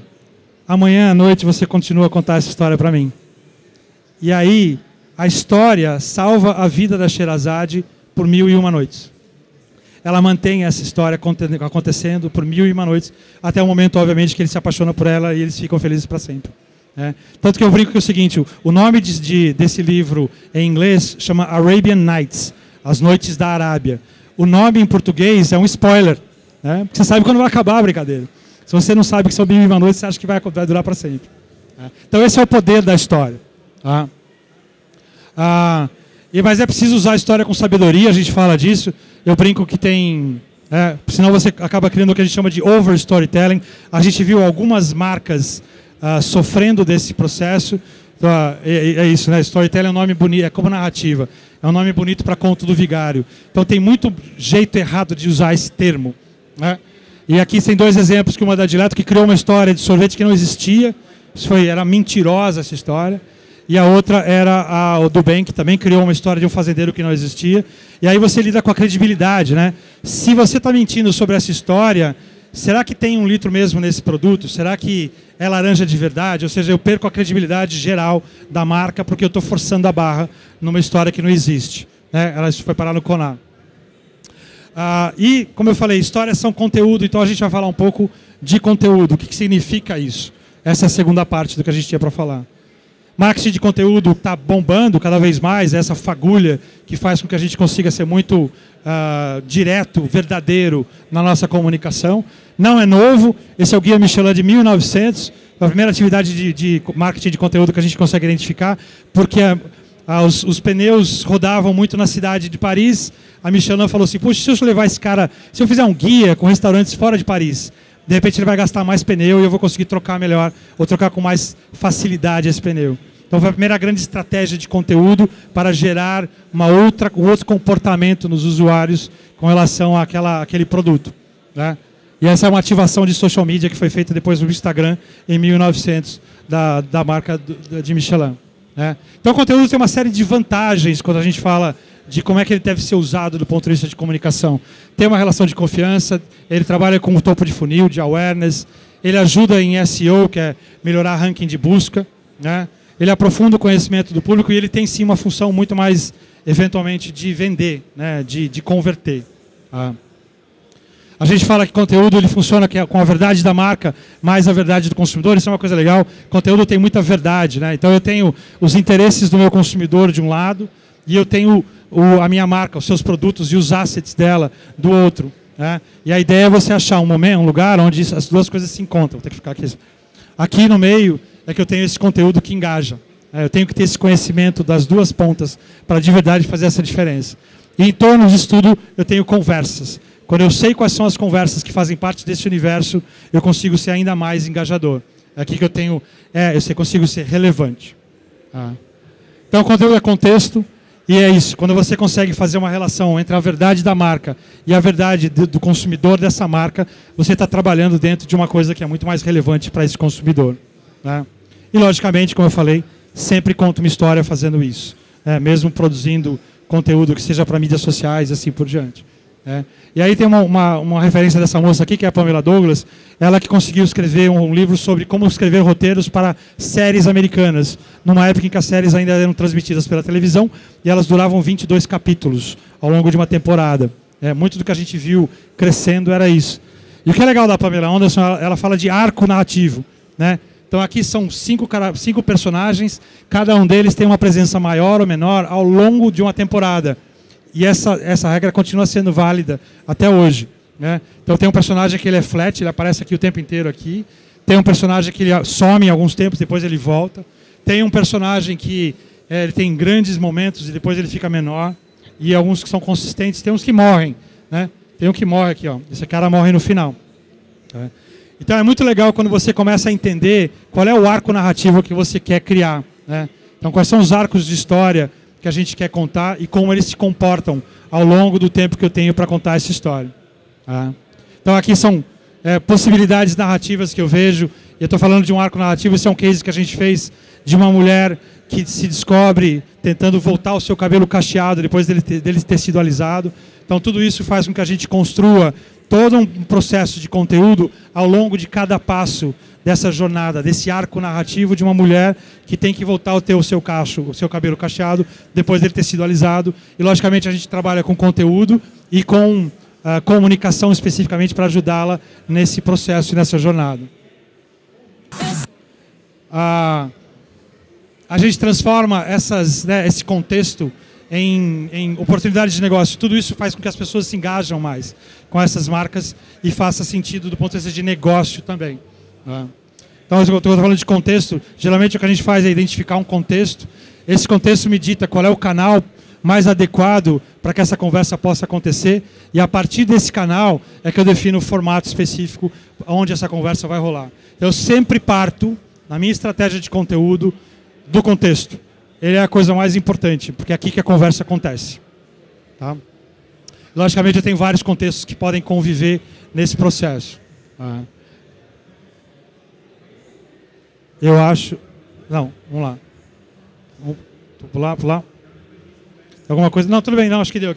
amanhã à noite você continua a contar essa história para mim. E aí a história salva a vida da Sherazade por 1001 noites. Ela mantém essa história acontecendo por 1001 noites, até o momento, obviamente, que ele se apaixona por ela e eles ficam felizes para sempre. Tanto que eu brinco que é o seguinte: o nome desse livro em inglês chama Arabian Nights, As Noites da Arábia. O nome em português é um spoiler, né? Porque você sabe quando vai acabar a brincadeira. Se você não sabe que são 1001 noites, você acha que vai durar para sempre. Então esse é o poder da história. Tá? Mas é preciso usar a história com sabedoria, a gente fala disso. Eu brinco que tem... senão você acaba criando o que a gente chama de over-storytelling. A gente viu algumas marcas sofrendo desse processo. Então, é isso, né? Storytelling é um nome bonito, é como narrativa. É um nome bonito para conto do vigário. Então tem muito jeito errado de usar esse termo. Né? E aqui tem dois exemplos, que uma da Dileto, que criou uma história de sorvete que não existia. Era mentirosa essa história. E a outra era o do bem, que também criou uma história de um fazendeiro que não existia. E aí você lida com a credibilidade, né? Se você está mentindo sobre essa história, será que tem 1 litro mesmo nesse produto? Será que é laranja de verdade? Ou seja, eu perco a credibilidade geral da marca porque eu estou forçando a barra numa história que não existe. Né? Ela foi parar no Conar. E, como eu falei, histórias são conteúdo, então a gente vai falar um pouco de conteúdo. O que significa isso? Essa é a segunda parte do que a gente tinha para falar. Marketing de conteúdo está bombando cada vez mais, essa fagulha que faz com que a gente consiga ser muito direto, verdadeiro na nossa comunicação. Não é novo, esse é o Guia Michelin de 1900, a primeira atividade de marketing de conteúdo que a gente consegue identificar, porque os pneus rodavam muito na cidade de Paris. A Michelin falou assim: puxa, se eu levar esse cara, se eu fizer um guia com restaurantes fora de Paris, de repente ele vai gastar mais pneu e eu vou conseguir trocar melhor, ou trocar com mais facilidade esse pneu. Então foi a primeira grande estratégia de conteúdo para gerar um outro comportamento nos usuários com relação àquele produto. Né? E essa é uma ativação de social media que foi feita depois do Instagram em 1900, da marca de Michelin. Né? Então o conteúdo tem uma série de vantagens quando a gente fala de como é que ele deve ser usado do ponto de vista de comunicação. Tem uma relação de confiança, ele trabalha com o topo de funil, de awareness, ele ajuda em SEO, que é melhorar ranking de busca, né? ele aprofunda o conhecimento do público e ele tem sim uma função muito mais, eventualmente, de vender, né? de converter. Tá? A gente fala que conteúdo ele funciona com a verdade da marca mais a verdade do consumidor, isso é uma coisa legal. Conteúdo tem muita verdade, né? Então eu tenho os interesses do meu consumidor de um lado e eu tenho a minha marca, os seus produtos e os assets dela do outro. Né? E a ideia é você achar um lugar onde as duas coisas se encontram. Vou ter que ficar aqui. Aqui no meio é que eu tenho esse conteúdo que engaja. Eu tenho que ter esse conhecimento das duas pontas para de verdade fazer essa diferença. E em torno disso tudo eu tenho conversas. Quando eu sei quais são as conversas que fazem parte desse universo, eu consigo ser ainda mais engajador. É aqui que eu tenho, consigo ser relevante. Então, o conteúdo é contexto, e é isso. Quando você consegue fazer uma relação entre a verdade da marca e a verdade do consumidor dessa marca, você está trabalhando dentro de uma coisa que é muito mais relevante para esse consumidor. Né? E, logicamente, como eu falei, sempre conto uma história fazendo isso. Mesmo produzindo conteúdo que seja para mídias sociais e assim por diante. E aí tem uma referência dessa moça aqui, que é a Pamela Douglas, ela que conseguiu escrever um livro sobre como escrever roteiros para séries americanas, numa época em que as séries ainda eram transmitidas pela televisão, e elas duravam 22 capítulos ao longo de uma temporada. Muito do que a gente viu crescendo era isso. E o que é legal da Pamela Anderson, ela fala de arco narrativo. Né? Então aqui são cinco personagens, cada um deles tem uma presença maior ou menor ao longo de uma temporada. E essa regra continua sendo válida até hoje. Né? Então tem um personagem que ele é flat, ele aparece aqui o tempo inteiro aqui. Tem um personagem que ele some em alguns tempos, depois ele volta. Tem um personagem que ele tem grandes momentos e depois ele fica menor. E alguns que são consistentes. Tem uns que morrem. Né? Tem um que morre aqui. Ó. Esse cara morre no final. Tá? Então é muito legal quando você começa a entender qual é o arco narrativo que você quer criar. Né? Então quais são os arcos de história que a gente quer contar e como eles se comportam ao longo do tempo que eu tenho para contar essa história. Tá? Então aqui são possibilidades narrativas que eu vejo, e eu estou falando de um arco narrativo, esse é um case que a gente fez de uma mulher que se descobre tentando voltar o seu cabelo cacheado depois dele ter sido alisado. Então tudo isso faz com que a gente construa todo um processo de conteúdo ao longo de cada passo dessa jornada, desse arco narrativo de uma mulher que tem que voltar a ter o seu cabelo cacheado depois dele ter sido alisado. E, logicamente, a gente trabalha com conteúdo e com comunicação especificamente para ajudá-la nesse processo e nessa jornada. A gente transforma esse contexto em oportunidades de negócio. Tudo isso faz com que as pessoas se engajam mais com essas marcas e faça sentido do ponto de vista de negócio também. Então, eu estou falando de contexto. Geralmente o que a gente faz é identificar um contexto. Esse contexto me dita qual é o canal mais adequado para que essa conversa possa acontecer. E a partir desse canal é que eu defino o formato específico onde essa conversa vai rolar. Eu sempre parto, na minha estratégia de conteúdo, do contexto. Ele é a coisa mais importante, porque é aqui que a conversa acontece. Tá? Logicamente, eu tenho vários contextos que podem conviver nesse processo. Eu acho... Não, vamos lá. Pular. Alguma coisa? Não, tudo bem, não, acho que deu.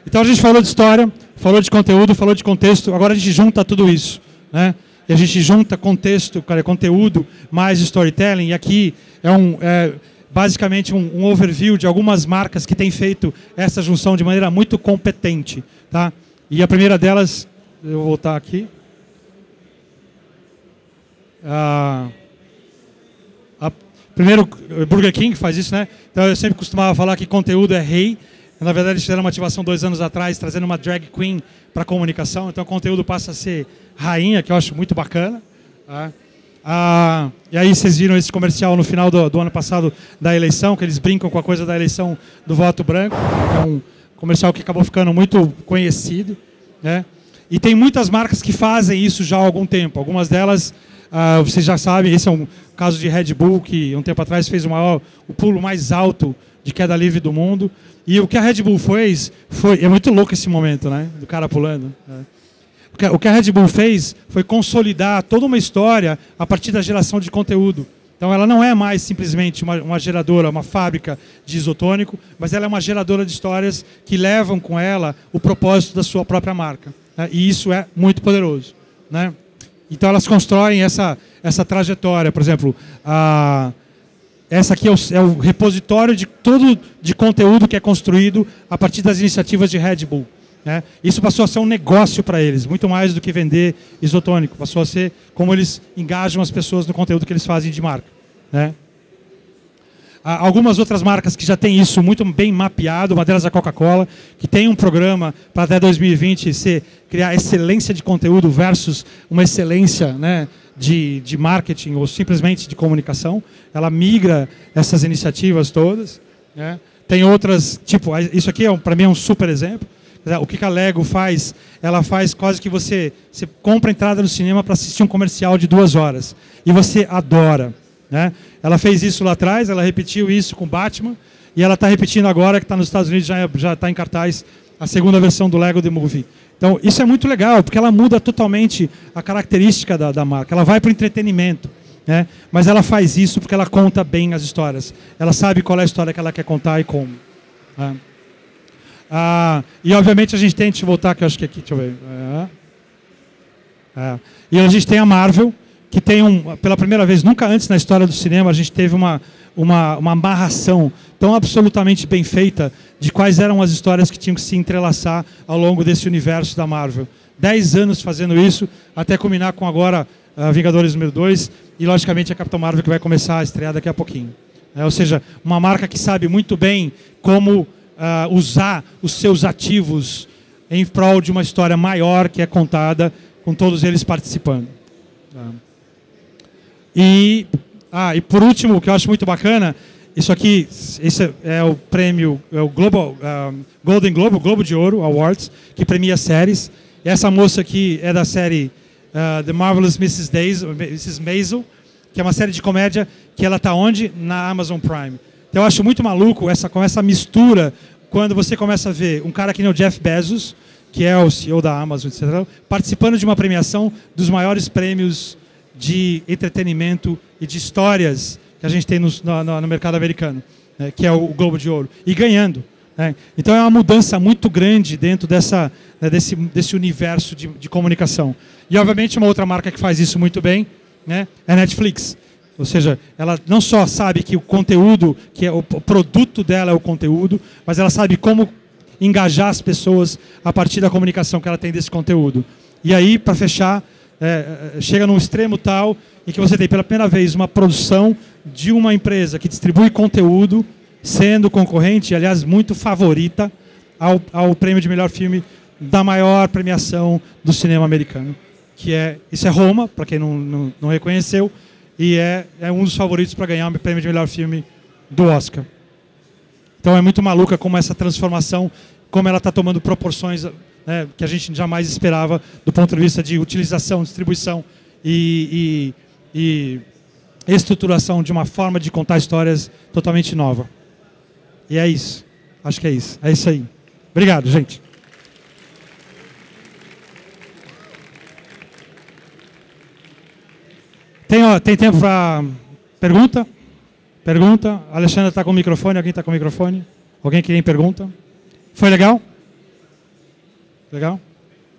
Então a gente falou de história, falou de conteúdo, falou de contexto, agora a gente junta tudo isso. Né? E a gente junta contexto, conteúdo, mais storytelling, e aqui é basicamente um overview de algumas marcas que têm feito essa junção de maneira muito competente. Tá? E a primeira delas, eu vou voltar aqui. Primeiro, Burger King faz isso, né? Então eu sempre costumava falar que conteúdo é rei. Na verdade, eles fizeram uma ativação 2 anos atrás, trazendo uma drag queen para a comunicação. Então o conteúdo passa a ser rainha, que eu acho muito bacana. E aí vocês viram esse comercial no final do ano passado da eleição, que eles brincam com a coisa da eleição do voto branco. É um comercial que acabou ficando muito conhecido. Né? E tem muitas marcas que fazem isso já há algum tempo. Algumas delas... vocês já sabem, esse é um caso de Red Bull, que um tempo atrás fez o pulo mais alto de queda livre do mundo. E o que a Red Bull fez é muito louco esse momento, né? Do cara pulando. Né? O que a Red Bull fez foi consolidar toda uma história a partir da geração de conteúdo. Então ela não é mais simplesmente uma geradora, uma fábrica de isotônico, mas ela é uma geradora de histórias que levam com ela o propósito da sua própria marca. Né? E isso é muito poderoso. Né? Então elas constroem essa trajetória. Por exemplo, essa aqui é o repositório de todo de conteúdo que é construído a partir das iniciativas de Red Bull. Né? Isso passou a ser um negócio para eles, muito mais do que vender isotônico. Passou a ser como eles engajam as pessoas no conteúdo que eles fazem de marca. Né? Há algumas outras marcas que já têm isso muito bem mapeado, uma delas é a Coca-Cola, que tem um programa para até 2020 criar excelência de conteúdo versus uma excelência, né, de marketing ou simplesmente de comunicação. Ela migra essas iniciativas todas. Né? Tem outras, tipo, isso aqui para mim é um super exemplo. O que a Lego faz? Ela faz quase que você compra a entrada no cinema para assistir um comercial de 2 horas. E você adora. Né? Ela fez isso lá atrás, ela repetiu isso com Batman, e ela está repetindo agora, que está nos Estados Unidos, já está em cartaz, a segunda versão do Lego The Movie. Então, isso é muito legal, porque ela muda totalmente a característica da marca. Ela vai para o entretenimento, né? Mas ela faz isso porque ela conta bem as histórias. Ela sabe qual é a história que ela quer contar e como. Né? E, obviamente, a gente tem... Deixa eu voltar, que eu acho que aqui... Deixa eu ver. E a gente tem a Marvel, que tem pela primeira vez, nunca antes na história do cinema, a gente teve uma amarração tão absolutamente bem feita de quais eram as histórias que tinham que se entrelaçar ao longo desse universo da Marvel. 10 anos fazendo isso, até culminar com agora Vingadores número 2 e, logicamente, a Capitã Marvel, que vai começar a estrear daqui a pouquinho. Ou seja, uma marca que sabe muito bem como usar os seus ativos em prol de uma história maior que é contada, com todos eles participando. E por último, o que eu acho muito bacana, esse é o prêmio, é o Golden Globe, o Globo de Ouro Awards, que premia séries. E essa moça aqui é da série The Marvelous Mrs. Maisel, que é uma série de comédia que ela está onde? Na Amazon Prime. Então eu acho muito maluco com essa mistura, quando você começa a ver um cara que nem o Jeff Bezos, que é o CEO da Amazon, etc., participando de uma premiação dos maiores prêmios de entretenimento e de histórias que a gente tem no mercado americano, né, que é o Globo de Ouro, e ganhando. Né? Então é uma mudança muito grande dentro desse universo de comunicação. E, obviamente, uma outra marca que faz isso muito bem, né, é a Netflix. Ou seja, ela não só sabe que o conteúdo, que é o produto dela é o conteúdo, mas ela sabe como engajar as pessoas a partir da comunicação que ela tem desse conteúdo. E aí, para fechar, chega num extremo tal em que você tem pela primeira vez uma produção de uma empresa que distribui conteúdo, sendo concorrente, aliás, muito favorita ao prêmio de melhor filme da maior premiação do cinema americano. Isso é Roma, para quem não reconheceu, e é um dos favoritos para ganhar o prêmio de melhor filme do Oscar. Então é muito maluca como essa transformação, como ela está tomando proporções, né, que a gente jamais esperava do ponto de vista de utilização, distribuição e estruturação de uma forma de contar histórias totalmente nova. E é isso. Acho que é isso. É isso aí. Obrigado, gente. Tem tempo para pergunta? Pergunta. A Alexandra está com o microfone. Alguém está com o microfone? Alguém que tem pergunta? Foi legal? Legal?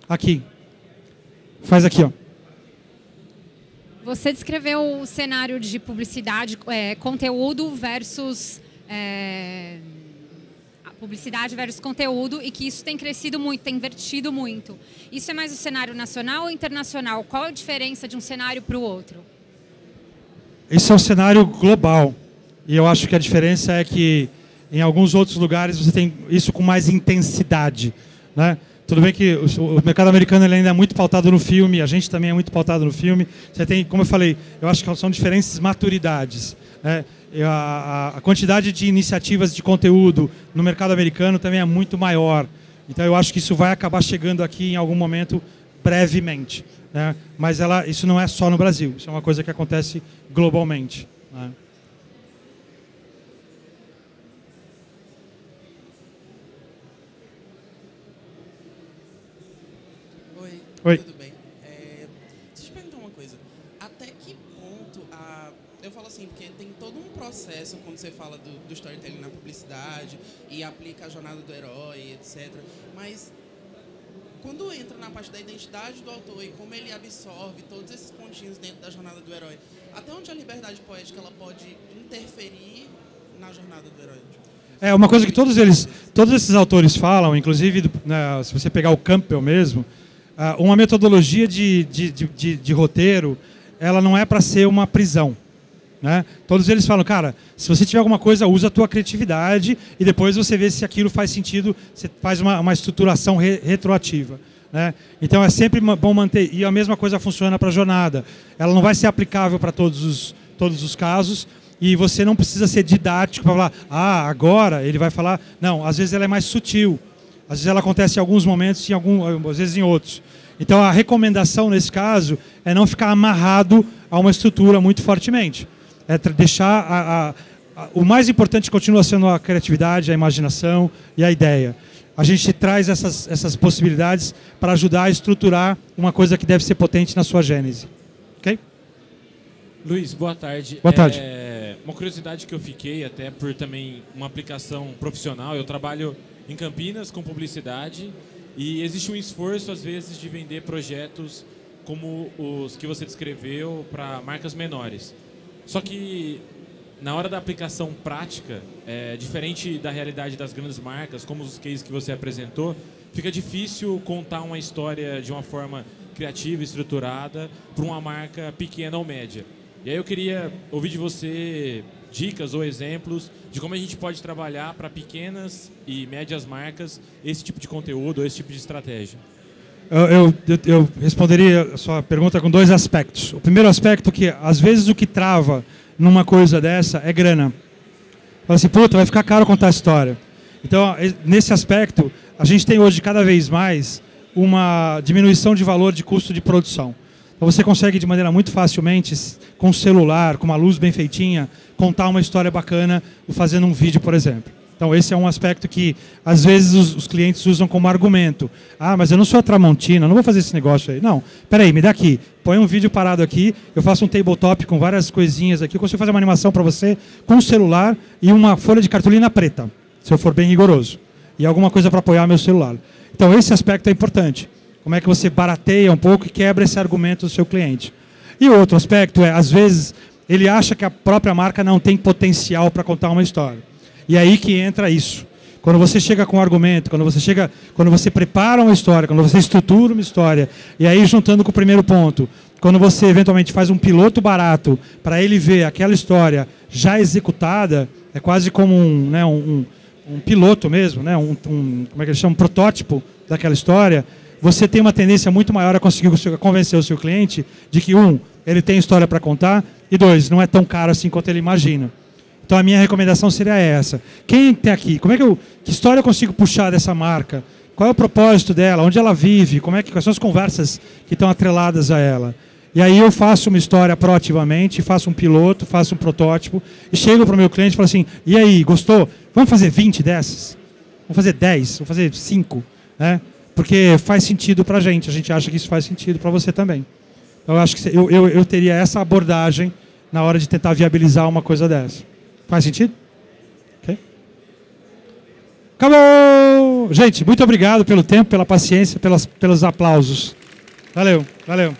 Aqui. Faz aqui, ó. Você descreveu o cenário de publicidade, conteúdo versus... publicidade versus conteúdo, e que isso tem crescido muito, tem invertido muito. Isso é mais o cenário nacional ou internacional? Qual a diferença de um cenário para o outro? Esse é um cenário global. E eu acho que a diferença é que em alguns outros lugares você tem isso com mais intensidade, né? Tudo bem que o mercado americano ele ainda é muito pautado no filme, a gente também é muito pautado no filme. Você tem, como eu falei, eu acho que são diferentes maturidades, né? A quantidade de iniciativas de conteúdo no mercado americano também é muito maior. Então eu acho que isso vai acabar chegando aqui em algum momento brevemente, né? Mas isso não é só no Brasil, isso é uma coisa que acontece globalmente, né? Oi. Tudo bem? Deixa eu te perguntar uma coisa. Até que ponto eu falo assim, porque tem todo um processo quando você fala do storytelling na publicidade e aplica a jornada do herói, etc. Mas quando entra na parte da identidade do autor e como ele absorve todos esses pontinhos dentro da jornada do herói, até onde a liberdade poética ela pode interferir na jornada do herói? É uma coisa que todos esses autores falam, inclusive, né, se você pegar o Campbell mesmo, uma metodologia de roteiro, ela não é para ser uma prisão. Né? Todos eles falam, cara, se você tiver alguma coisa, usa a tua criatividade e depois você vê se aquilo faz sentido, você faz uma estruturação retroativa. Né? Então é sempre bom manter, e a mesma coisa funciona para a jornada. Ela não vai ser aplicável para todos os casos, e você não precisa ser didático para falar, agora ele vai falar. Não, às vezes ela é mais sutil, às vezes ela acontece em alguns momentos, às vezes em outros. Então a recomendação nesse caso é não ficar amarrado a uma estrutura muito fortemente. É deixar o mais importante continua sendo a criatividade, a imaginação e a ideia. A gente traz essas possibilidades para ajudar a estruturar uma coisa que deve ser potente na sua gênese. Ok? Luiz, boa tarde. Boa tarde. Uma curiosidade que eu fiquei, até por também uma aplicação profissional, eu trabalho em Campinas com publicidade e existe um esforço, às vezes, de vender projetos como os que você descreveu para marcas menores. Só que na hora da aplicação prática, diferente da realidade das grandes marcas, como os cases que você apresentou, fica difícil contar uma história de uma forma criativa, estruturada, para uma marca pequena ou média. E aí eu queria ouvir de você dicas ou exemplos de como a gente pode trabalhar para pequenas e médias marcas esse tipo de conteúdo ou esse tipo de estratégia. Eu responderia a sua pergunta com dois aspectos. O primeiro aspecto é que, às vezes, o que trava numa coisa dessa é grana. Fala assim, puta, vai ficar caro contar a história. Então, nesse aspecto, a gente tem hoje, cada vez mais, uma diminuição de valor de custo de produção. Então, você consegue, de maneira muito facilmente, com o celular, com uma luz bem feitinha, contar uma história bacana, fazendo um vídeo, por exemplo. Então, esse é um aspecto que, às vezes, os clientes usam como argumento. Mas eu não sou a Tramontina, não vou fazer esse negócio aí. Não, peraí, me dá aqui. Põe um vídeo parado aqui, eu faço um tabletop com várias coisinhas aqui, eu consigo fazer uma animação para você com um celular e uma folha de cartolina preta, se eu for bem rigoroso. E alguma coisa para apoiar meu celular. Então, esse aspecto é importante. Como é que você barateia um pouco e quebra esse argumento do seu cliente. E o outro aspecto é, às vezes, ele acha que a própria marca não tem potencial para contar uma história. E aí que entra isso. Quando você chega com um argumento, quando você prepara uma história, quando você estrutura uma história, e aí juntando com o primeiro ponto, quando você eventualmente faz um piloto barato para ele ver aquela história já executada, é quase como um piloto mesmo, né? Como é que eles chamam? Um protótipo daquela história, você tem uma tendência muito maior a conseguir convencer o seu cliente de que, ele tem história para contar, e 2, não é tão caro assim quanto ele imagina. Então a minha recomendação seria essa. Quem tem aqui? Que história eu consigo puxar dessa marca? Qual é o propósito dela? Onde ela vive? Quais são as conversas que estão atreladas a ela? E aí eu faço uma história proativamente, faço um piloto, faço um protótipo, e chego para o meu cliente e falo assim, e aí, gostou? Vamos fazer 20 dessas? Vamos fazer 10? Vamos fazer 5? Né? Porque faz sentido para a gente acha que isso faz sentido para você também. Então eu acho que eu teria essa abordagem na hora de tentar viabilizar uma coisa dessa. Faz sentido? Ok? Acabou! Gente, muito obrigado pelo tempo, pela paciência, pelos aplausos. Valeu, valeu.